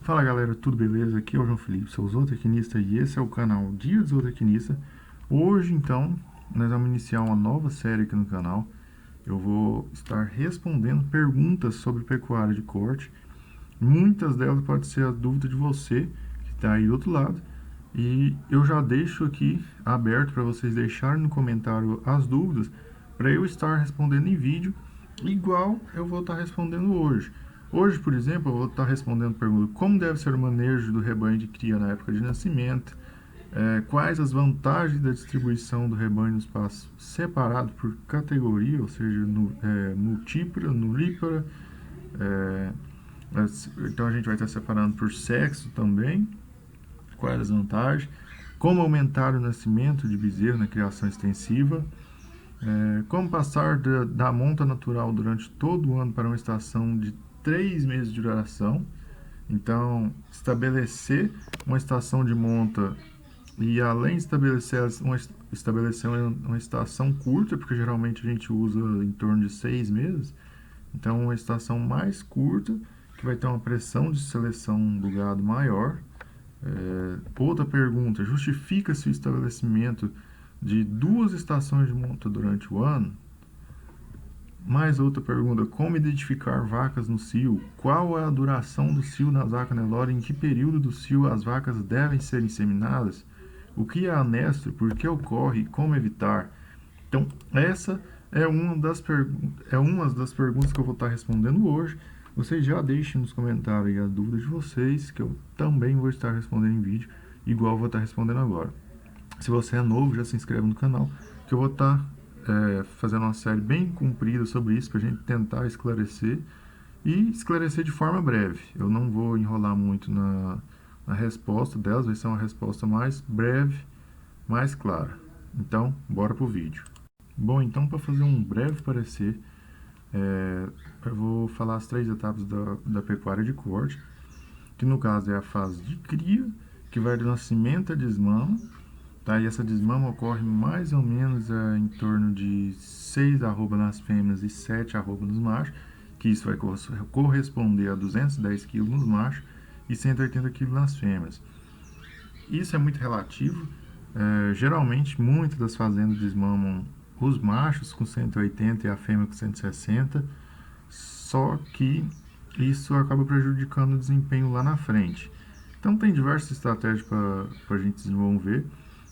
Fala galera, tudo beleza? Aqui é o João Felipe, sou zootecnista e esse é o canal Dia do Zootecnista. Hoje então, nós vamos iniciar uma nova série aqui no canal. Eu vou estar respondendo perguntas sobre pecuária de corte. Muitas delas podem ser a dúvida de você que está aí do outro lado. E eu já deixo aqui aberto para vocês deixarem no comentário as dúvidas para eu estar respondendo em vídeo, igual eu vou estar respondendo hoje. Hoje, por exemplo, eu vou estar respondendo perguntas como deve ser o manejo do rebanho de cria na época de nascimento, quais as vantagens da distribuição do rebanho no espaço separado por categoria, ou seja, multípara, nulípara, então a gente vai estar separando por sexo também, quais as vantagens, como aumentar o nascimento de bezerro na criação extensiva, como passar da monta natural durante todo o ano para uma estação de 3 meses de duração. Então, estabelecer uma estação de monta e além de estabelecer uma estação curta, porque geralmente a gente usa em torno de 6 meses, então uma estação mais curta, que vai ter uma pressão de seleção do gado maior. Outra pergunta, justifica-se o estabelecimento de 2 estações de monta durante o ano? Mais outra pergunta, como identificar vacas no cio? Qual é a duração do cio nas vacas Nelore? Em que período do cio as vacas devem ser inseminadas? O que é anestro? Por que ocorre? Como evitar? Então, essa é uma das perguntas que eu vou estar respondendo hoje. Vocês já deixem nos comentários a dúvida de vocês, que eu também vou estar respondendo em vídeo, igual eu vou estar respondendo agora. Se você é novo, já se inscreve no canal, que eu vou estar fazendo uma série bem comprida sobre isso, para a gente tentar esclarecer e esclarecer de forma breve. Eu não vou enrolar muito na resposta delas, vai ser uma resposta mais breve, mais clara. Então, bora pro vídeo. Bom, então para fazer um breve parecer, eu vou falar as 3 etapas da pecuária de corte, que no caso é a fase de cria, que vai do nascimento a desmama, tá? E essa desmama ocorre mais ou menos em torno de 6 arroba nas fêmeas e 7 arroba nos machos, que isso vai corresponder a 210 kg nos machos e 180 kg nas fêmeas. Isso é muito relativo. Geralmente, muitas das fazendas desmamam os machos com 180 e a fêmea com 160, só que isso acaba prejudicando o desempenho lá na frente. Então, tem diversas estratégias para a gente desenvolver,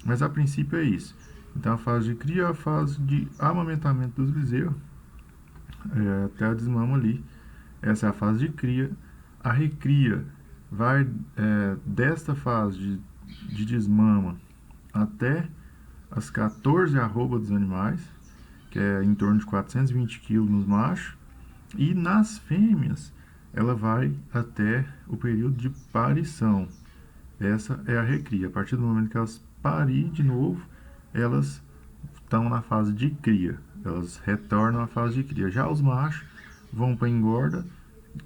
mas a princípio é isso. Então, a fase de cria é a fase de amamentamento dos bezerros, até a desmama ali. Essa é a fase de cria. A recria vai desta fase de desmama até as 14 arroba dos animais, que é em torno de 420 kg nos machos, e nas fêmeas ela vai até o período de parição. Essa é a recria. A partir do momento que elas parir de novo, elas estão na fase de cria. Elas retornam à fase de cria. Já os machos vão para engorda,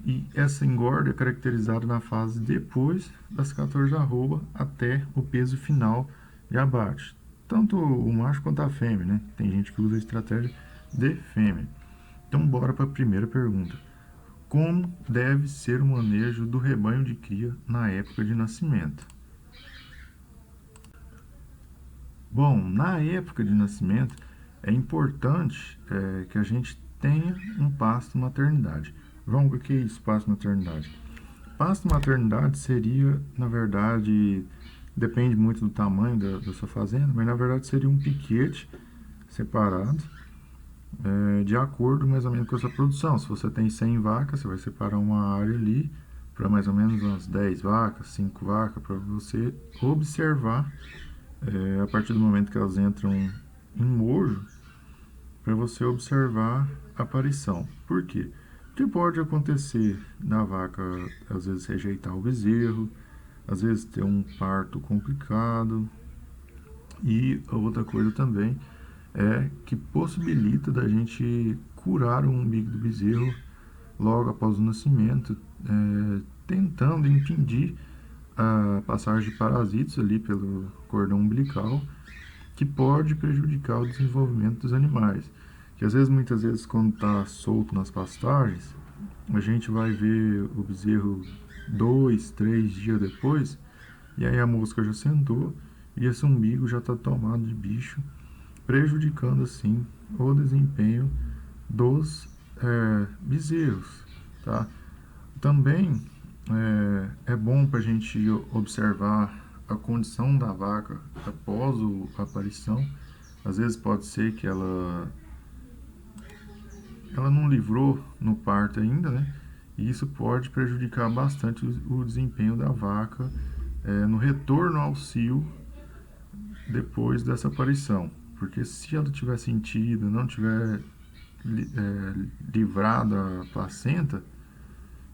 e essa engorda é caracterizada na fase depois das 14 arroba até o peso final de abate. Tanto o macho quanto a fêmea, né? Tem gente que usa a estratégia de fêmea. Então, bora para a primeira pergunta. Como deve ser o manejo do rebanho de cria na época de nascimento? Bom, na época de nascimento é importante que a gente tenha um pasto maternidade. Vamos, o que é isso, pasto maternidade? Pasto maternidade seria, na verdade, depende muito do tamanho da sua fazenda, mas na verdade seria um piquete separado, de acordo mais ou menos com a sua produção. Se você tem 100 vacas, você vai separar uma área ali para mais ou menos umas 10 vacas, 5 vacas, para você observar a partir do momento que elas entram em mojo, para você observar a aparição. Por quê? Porque pode acontecer da vaca às vezes rejeitar o bezerro, às vezes ter um parto complicado, e outra coisa também é que possibilita da gente curar o umbigo do bezerro logo após o nascimento, tentando impedir a passagem de parasitos ali pelo cordão umbilical, que pode prejudicar o desenvolvimento dos animais. Que às vezes, muitas vezes, quando está solto nas pastagens, a gente vai ver o bezerro 2, 3 dias depois, e aí a mosca já sentou e esse umbigo já está tomado de bicho, prejudicando assim o desempenho dos bezerros, tá? Também é bom para a gente observar a condição da vaca após a aparição. Às vezes pode ser que ela não livrou no parto ainda, né? E isso pode prejudicar bastante o desempenho da vaca no retorno ao cio depois dessa aparição. Porque se ela tiver sentido, não tiver livrado a placenta,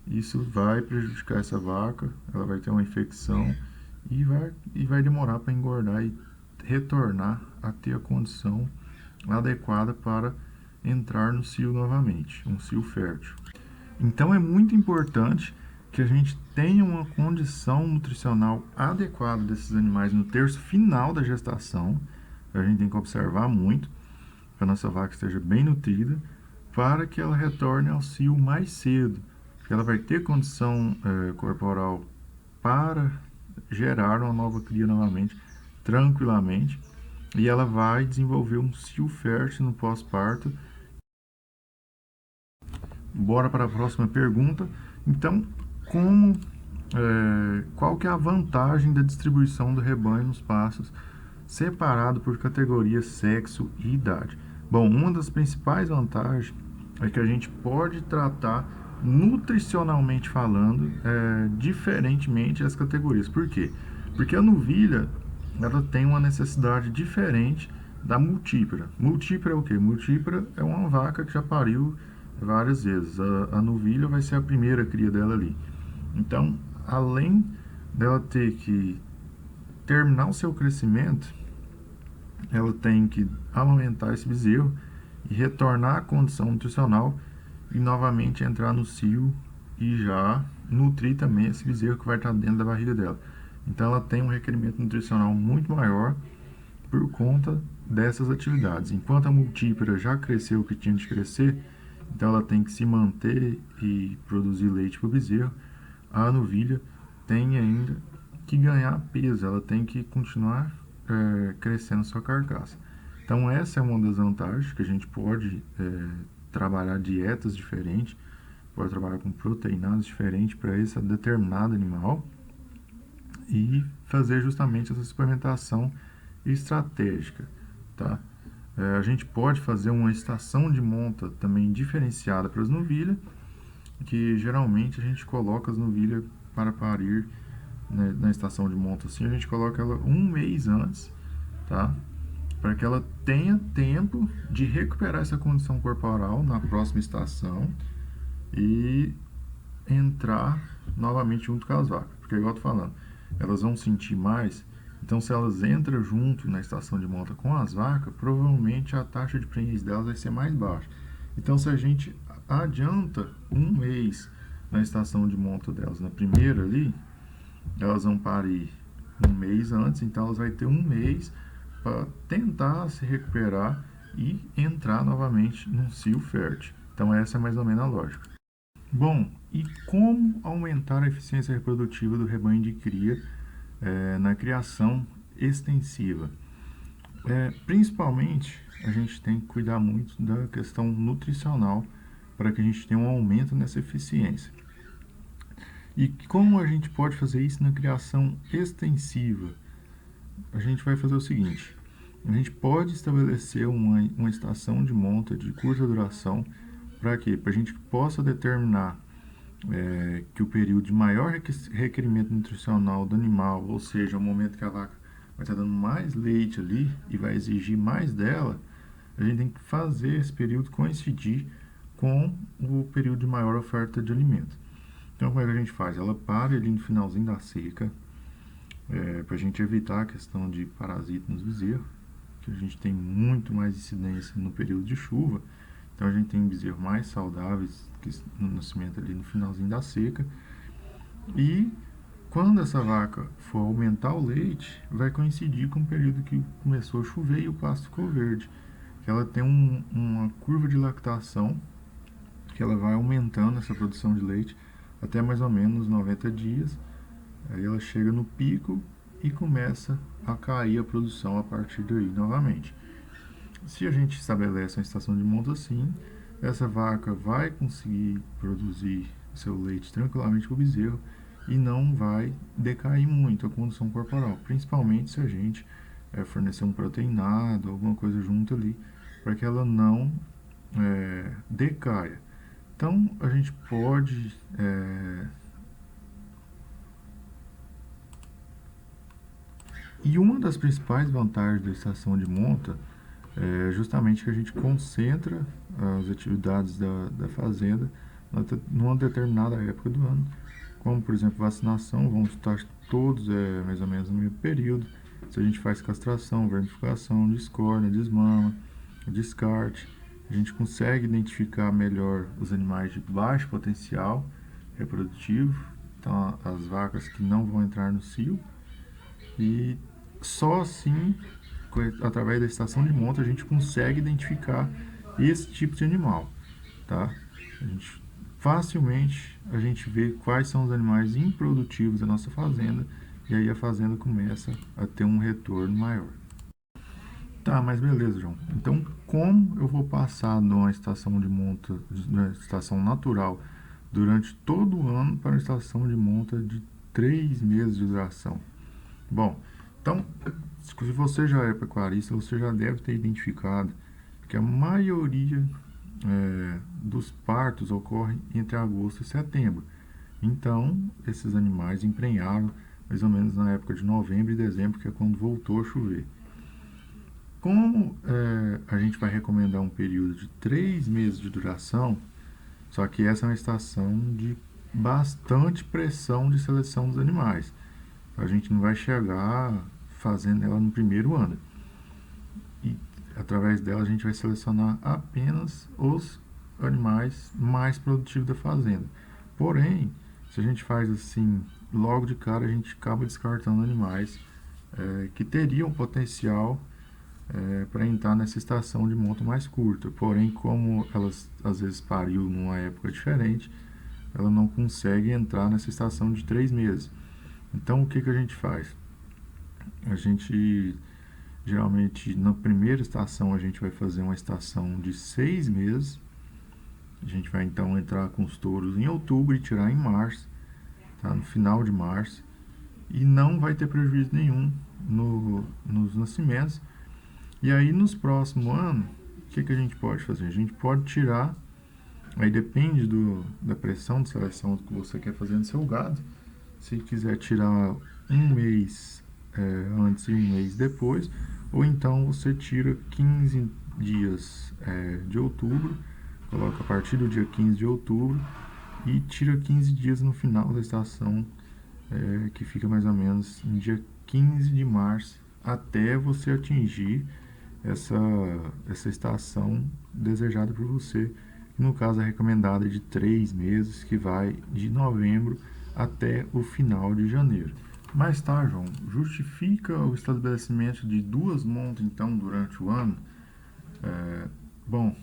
isso vai prejudicar essa vaca, ela vai ter uma infecção e vai demorar para engordar e retornar a ter a condição adequada para entrar no cio novamente, um cio fértil. Então é muito importante que a gente tenha uma condição nutricional adequada desses animais no terço final da gestação. A gente tem que observar muito que a nossa vaca esteja bem nutrida para que ela retorne ao cio mais cedo, porque ela vai ter condição corporal para gerar uma nova cria novamente, tranquilamente, e ela vai desenvolver um cio fértil no pós-parto. Bora para a próxima pergunta. Então, qual que é a vantagem da distribuição do rebanho nos pastos separado por categoria, sexo e idade? Bom, uma das principais vantagens é que a gente pode tratar nutricionalmente falando diferentemente as categorias. Por quê? Porque a novilha ela tem uma necessidade diferente da multípara. Multípara é o quê? Multípara é uma vaca que já pariu várias vezes. A novilha vai ser a primeira cria dela ali. Então, além dela ter que terminar o seu crescimento, ela tem que amamentar esse bezerro e retornar à condição nutricional e novamente entrar no cio e já nutrir também esse bezerro que vai estar dentro da barriga dela. Então ela tem um requerimento nutricional muito maior por conta dessas atividades. Enquanto a multípara já cresceu o que tinha de crescer, então ela tem que se manter e produzir leite para o bezerro. A novilha tem ainda que ganhar peso, ela tem que continuar crescendo sua carcaça. Então essa é uma das vantagens que a gente pode trabalhar dietas diferentes, pode trabalhar com proteínas diferentes para esse determinado animal e fazer justamente essa suplementação estratégica, tá? A gente pode fazer uma estação de monta também diferenciada para as novilhas, que geralmente a gente coloca as novilhas para parir, né, na estação de monta assim, a gente coloca ela um mês antes, tá? Para que ela tenha tempo de recuperar essa condição corporal na próxima estação e entrar novamente junto com as vacas. Porque, igual eu tô falando, elas vão sentir mais. Então, se elas entram junto na estação de monta com as vacas, provavelmente a taxa de prenhez delas vai ser mais baixa. Então, se a gente adianta um mês na estação de monta delas, na primeira ali, elas vão parir um mês antes, então elas vão ter um mês para tentar se recuperar e entrar novamente num cio fértil. Então, essa é mais ou menos a lógica. Bom, e como aumentar a eficiência reprodutiva do rebanho de cria na criação extensiva? Principalmente, a gente tem que cuidar muito da questão nutricional para que a gente tenha um aumento nessa eficiência. E como a gente pode fazer isso na criação extensiva? A gente vai fazer o seguinte: a gente pode estabelecer uma estação de monta de curta duração. Para quê? Para a gente possa determinar que o período de maior requerimento nutricional do animal, ou seja, o momento que a vaca vai estar dando mais leite ali e vai exigir mais dela, a gente tem que fazer esse período coincidir com o período de maior oferta de alimento. Então, como é que a gente faz? Ela para ali no finalzinho da seca, para a gente evitar a questão de parasita nos bezerros, que a gente tem muito mais incidência no período de chuva. Então a gente tem bezerros mais saudáveis que no nascimento ali no finalzinho da seca. E quando essa vaca for aumentar o leite, vai coincidir com o período que começou a chover e o pasto ficou verde. Que ela tem uma curva de lactação, que ela vai aumentando essa produção de leite até mais ou menos 90 dias. Aí ela chega no pico e começa a cair a produção a partir daí novamente. Se a gente estabelece uma estação de monta assim, essa vaca vai conseguir produzir seu leite tranquilamente para o bezerro e não vai decair muito a condição corporal, principalmente se a gente fornecer um proteinado, alguma coisa junto ali, para que ela não decaia. Então a gente pode e uma das principais vantagens da estação de monta é justamente que a gente concentra as atividades da fazenda numa determinada época do ano, como por exemplo vacinação, vamos estar todos mais ou menos no mesmo período. Se a gente faz castração, vermificação, descorna, desmama, descarte, a gente consegue identificar melhor os animais de baixo potencial reprodutivo, então as vacas que não vão entrar no cio, e só assim, através da estação de monta, a gente consegue identificar esse tipo de animal, tá? Facilmente a gente vê quais são os animais improdutivos da nossa fazenda e aí a fazenda começa a ter um retorno maior. Tá, mas beleza, João. Então, como eu vou passar de uma estação de monta, uma estação natural, durante todo o ano para uma estação de monta de 3 meses de duração? Bom, então, se você já é pecuarista, você já deve ter identificado que a maioria dos partos ocorre entre agosto e setembro. Então, esses animais emprenharam mais ou menos na época de novembro e dezembro, que é quando voltou a chover. Como a gente vai recomendar um período de 3 meses de duração, só que essa é uma estação de bastante pressão de seleção dos animais. A gente não vai chegar fazendo ela no primeiro ano. E através dela a gente vai selecionar apenas os animais mais produtivos da fazenda. Porém, se a gente faz assim, logo de cara a gente acaba descartando animais que teriam potencial para entrar nessa estação de monta mais curta. Porém, como elas às vezes pariu numa época diferente, ela não consegue entrar nessa estação de 3 meses. Então, o que a gente faz? A gente, geralmente, na primeira estação, a gente vai fazer uma estação de 6 meses. A gente vai, então, entrar com os touros em outubro e tirar em março, tá? No final de março. E não vai ter prejuízo nenhum nos nascimentos. E aí, nos próximos anos, o que a gente pode fazer? A gente pode tirar, aí depende da pressão de seleção que você quer fazer no seu gado. Se quiser tirar um mês antes e um mês depois, ou então você tira 15 dias de outubro, coloca a partir do dia 15 de outubro e tira 15 dias no final da estação, que fica mais ou menos no dia 15 de março, até você atingir essa estação desejada por você, que no caso é recomendada de 3 meses, que vai de novembro até o final de janeiro. Mas tá, João, justifica o estabelecimento de 2 montas então durante o ano? Bom,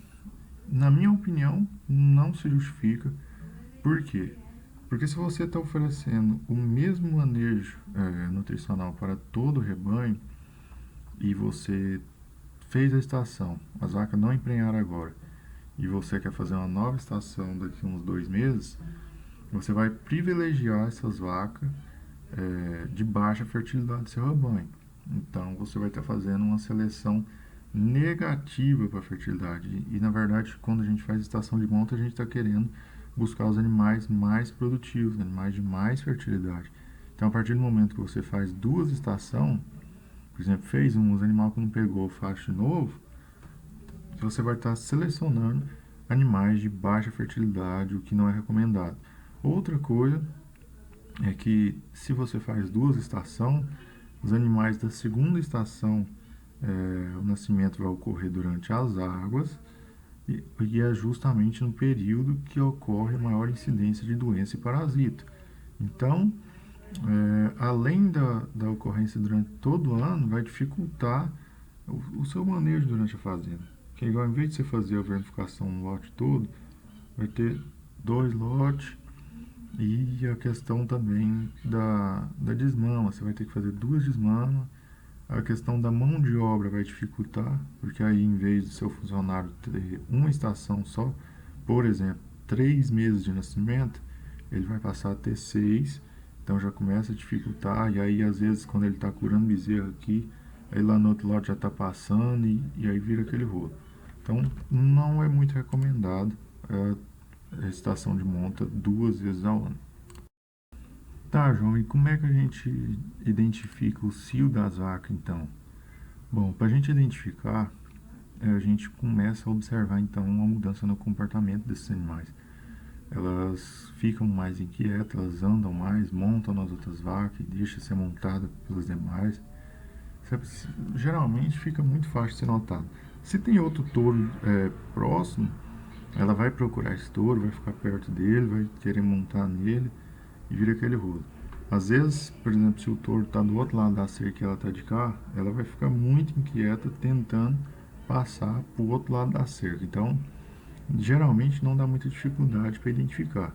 na minha opinião, não se justifica. Por quê? Porque se você está oferecendo o mesmo manejo nutricional para todo o rebanho e você fez a estação, as vacas não emprenharam agora, e você quer fazer uma nova estação daqui a uns 2 meses, você vai privilegiar essas vacas de baixa fertilidade do seu rebanho. Então você vai estar fazendo uma seleção negativa para a fertilidade. E na verdade, quando a gente faz estação de monta, a gente está querendo buscar os animais mais produtivos, animais de mais fertilidade. Então, a partir do momento que você faz 2 estações, por exemplo, fez os animais que não pegou, faz de novo, você vai estar selecionando animais de baixa fertilidade, o que não é recomendado. Outra coisa é que se você faz 2 estações, os animais da segunda estação, o nascimento vai ocorrer durante as águas e é justamente no período que ocorre a maior incidência de doença e parasita. Então, além da ocorrência durante todo o ano, vai dificultar o seu manejo durante a fazenda. Que igual, em vez de você fazer a vermificação no lote todo, vai ter 2 lotes E a questão também da desmama, você vai ter que fazer 2 desmamas. A questão da mão de obra vai dificultar, porque aí em vez do seu funcionário ter uma estação só, por exemplo, 3 meses de nascimento, ele vai passar a ter 6, então já começa a dificultar, e aí às vezes quando ele está curando bezerro aqui, aí lá no outro lado já está passando, e aí vira aquele rolo. Então não é muito recomendado a estação de monta 2 vezes ao ano. Tá, João, e como é que a gente identifica o cio das vacas então? Bom, para a gente identificar, a gente começa a observar então uma mudança no comportamento desses animais. Elas ficam mais inquietas, elas andam mais, montam nas outras vacas e deixam ser montada pelas demais. Geralmente fica muito fácil de ser notado. Se tem outro touro próximo, ela vai procurar esse touro, vai ficar perto dele, vai querer montar nele e vira aquele rolo. Às vezes, por exemplo, se o touro está do outro lado da cerca e ela está de cá, ela vai ficar muito inquieta tentando passar para o outro lado da cerca. Então, geralmente não dá muita dificuldade para identificar.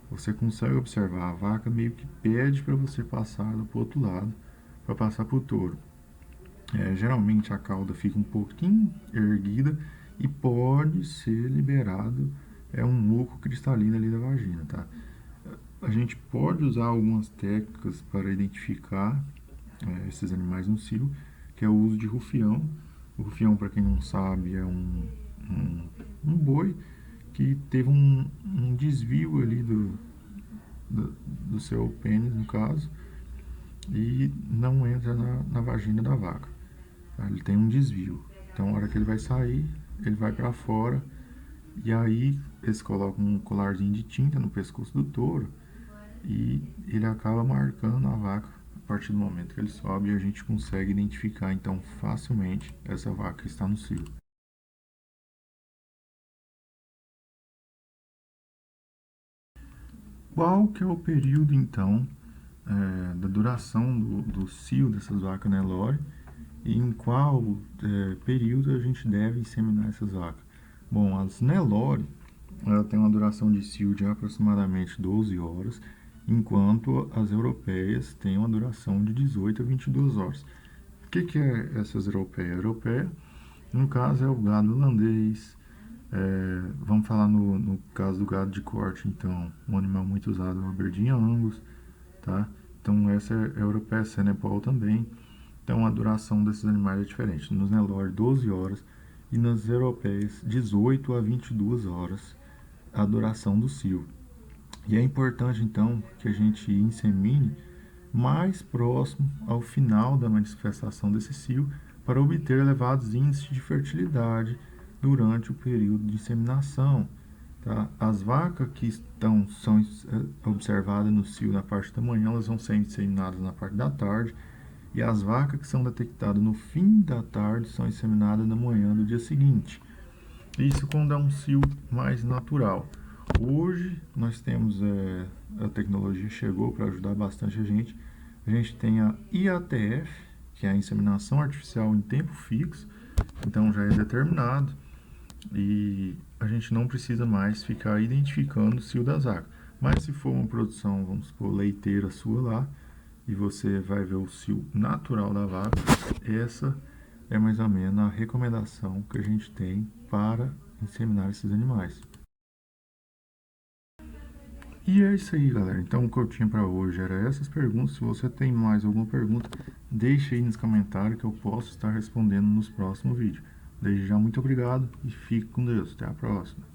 Você consegue observar, a vaca meio que pede para você passar para o outro lado, para passar para o touro. Geralmente a cauda fica um pouquinho erguida e pode ser liberado um muco cristalino ali da vagina, tá? A gente pode usar algumas técnicas para identificar esses animais no cio, que é o uso de rufião. O rufião, para quem não sabe, é um boi que teve um desvio ali do seu pênis, no caso, e não entra na vagina da vaca. Tá? Ele tem um desvio. Então, a hora que ele vai sair, ele vai para fora, e aí eles colocam um colarzinho de tinta no pescoço do touro e ele acaba marcando a vaca a partir do momento que ele sobe, e a gente consegue identificar então facilmente essa vaca que está no cio. Qual que é o período então da duração do cio dessas vacas Nelore e em qual período a gente deve inseminar essas vacas? Bom, as Nelore ela tem uma duração de cio de aproximadamente 12 horas, enquanto as europeias têm uma duração de 18 a 22 horas. O que é essas europeias? A europeia, no caso, é o gado holandês. Vamos falar no caso do gado de corte, então, um animal muito usado é o Aberdeen Angus, tá? Então, essa é a europeia, Senepol também. Então, a duração desses animais é diferente. Nos Nelore, 12 horas e nas europeias, 18 a 22 horas a duração do cio. E é importante, então, que a gente insemine mais próximo ao final da manifestação desse cio para obter elevados índices de fertilidade durante o período de inseminação. Tá? As vacas que são observadas no cio na parte da manhã, elas vão ser inseminadas na parte da tarde, e as vacas que são detectadas no fim da tarde são inseminadas na manhã do dia seguinte. Isso quando é um cio mais natural. Hoje nós temos a tecnologia chegou para ajudar bastante a gente. A gente tem a IATF, que é a inseminação artificial em tempo fixo, então já é determinado e a gente não precisa mais ficar identificando o cio das vacas. Mas se for uma produção, vamos supor, leiteira sua lá, e você vai ver o cio natural da vaca, essa é mais ou menos a recomendação que a gente tem para inseminar esses animais. E é isso aí, galera. Então, o que eu tinha para hoje era essas perguntas. Se você tem mais alguma pergunta, deixe aí nos comentários que eu posso estar respondendo nos próximos vídeos. Desde já, muito obrigado e fique com Deus. Até a próxima.